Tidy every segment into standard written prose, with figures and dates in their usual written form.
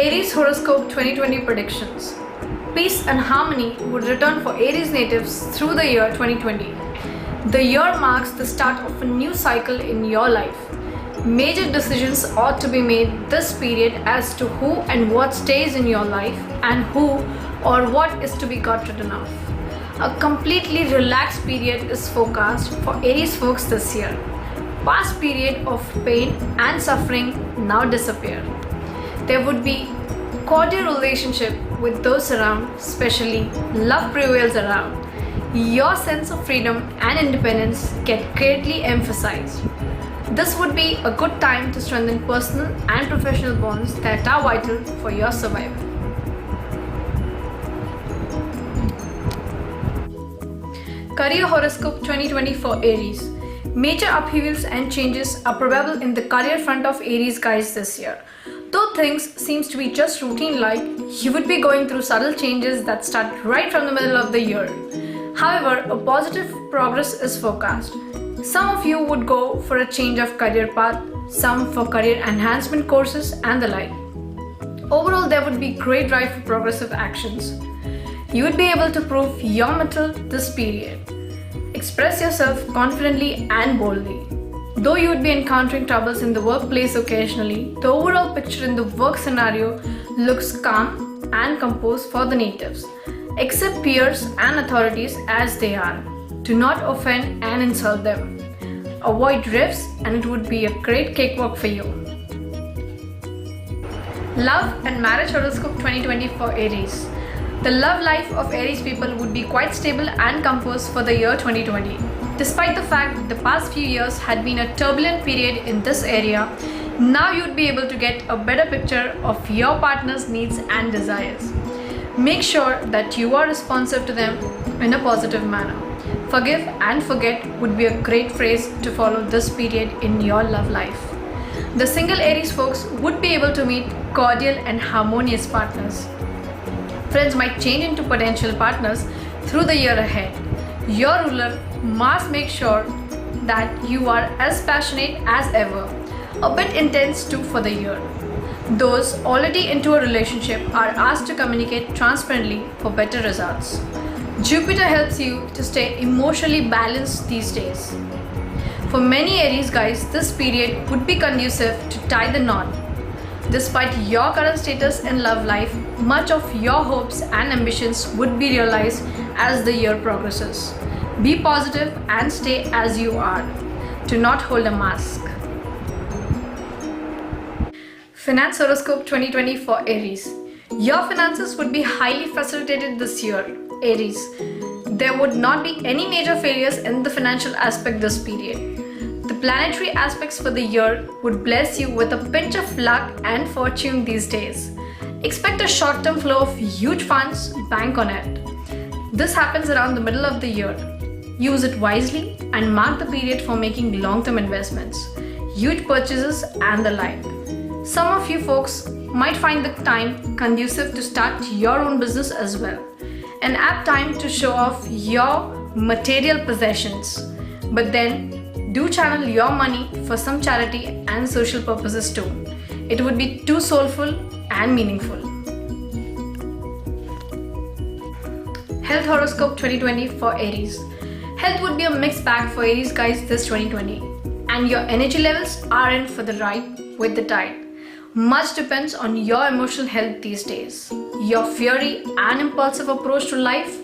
Aries Horoscope 2020 predictions. Peace and harmony would return for Aries natives through the year 2020. The year marks the start of a new cycle in your life. Major decisions ought to be made this period as to who and what stays in your life and who or what is to be got rid of. A completely relaxed period is forecast for Aries folks this year. Past period of pain and suffering now disappear. There would be cordial relationship with those around, especially love prevails around. Your sense of freedom and independence get greatly emphasized. This would be a good time to strengthen personal and professional bonds that are vital for your survival. Career Horoscope 2020 for Aries. Major upheavals and changes are probable in the career front of Aries guys this year. Though things seems to be just routine-like, you would be going through subtle changes that start right from the middle of the year. However, a positive progress is forecast. Some of you would go for a change of career path, some for career enhancement courses and the like. Overall, there would be great drive for progressive actions. You would be able to prove your mettle this period. Express yourself confidently and boldly. Though you would be encountering troubles in the workplace occasionally, the overall picture in the work scenario looks calm and composed for the natives. Accept peers and authorities as they are. Do not offend and insult them. Avoid rifts and it would be a great cakewalk for you. Love and Marriage Horoscope 2020 for Aries. The love life of Aries people would be quite stable and composed for the year 2020. Despite the fact that the past few years had been a turbulent period in this area, now you'd be able to get a better picture of your partner's needs and desires. Make sure that you are responsive to them in a positive manner. Forgive and forget would be a great phrase to follow this period in your love life. The single Aries folks would be able to meet cordial and harmonious partners. Friends might change into potential partners through the year ahead. Your ruler must make sure that you are as passionate as ever, a bit intense too for the year. Those already into a relationship are asked to communicate transparently for better results. Jupiter helps you to stay emotionally balanced these days. For many Aries guys, this period would be conducive to tie the knot. Despite your current status in love life, much of your hopes and ambitions would be realized as the year progresses. Be positive and stay as you are. Do not hold a mask. Finance Horoscope 2020 for Aries. Your finances would be highly facilitated this year, Aries. There would not be any major failures in the financial aspect this period. The planetary aspects for the year would bless you with a pinch of luck and fortune these days. Expect a short-term flow of huge funds, bank on it. This happens around the middle of the year. Use it wisely and mark the period for making long-term investments, huge purchases and the like. Some of you folks might find the time conducive to start your own business as well. An apt time to show off your material possessions. But then, do channel your money for some charity and social purposes too. It would be too soulful and meaningful. Health Horoscope 2020 for Aries. Health would be a mixed bag for Aries guys this 2020. And your energy levels aren't for the ride with the tide. Much depends on your emotional health these days. Your fiery and impulsive approach to life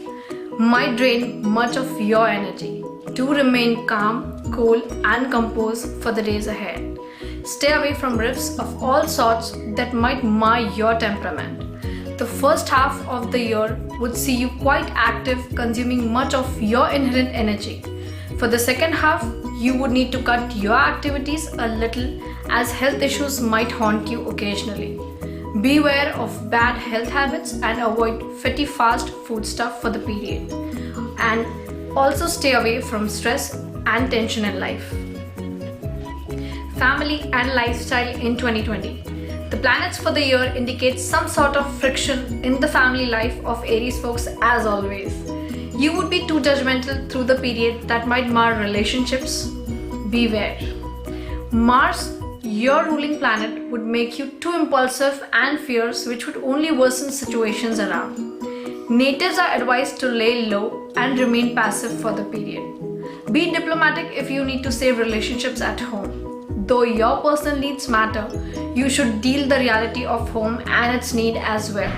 might drain much of your energy. Do remain calm, cool and composed for the days ahead. Stay away from rifts of all sorts that might mar your temperament. The first half of the year would see you quite active, consuming much of your inherent energy. For the second half, you would need to cut your activities a little as health issues might haunt you occasionally. Beware of bad health habits and avoid fatty fast food stuff for the period. And also stay away from stress and tension in life. Family and lifestyle in 2020. The planets for the year indicate some sort of friction in the family life of Aries folks as always. You would be too judgmental through the period that might mar relationships. Beware. Mars Your ruling planet would make you too impulsive and fierce, which would only worsen situations around. Natives are advised to lay low and remain passive for the period. Be diplomatic if you need to save relationships at home. Though your personal needs matter, you should deal the reality of home and its need as well.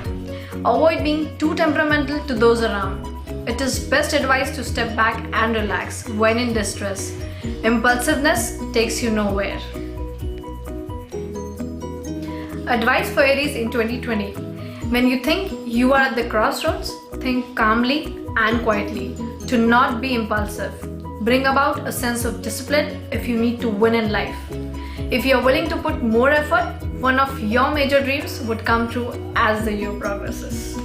Avoid being too temperamental to those around. It is best advised to step back and relax when in distress. Impulsiveness takes you nowhere. Advice for Aries in 2020. When you think you are at the crossroads, think calmly and quietly. To not be impulsive. Bring about a sense of discipline if you need to win in life. If you are willing to put more effort, one of your major dreams would come true as the year progresses.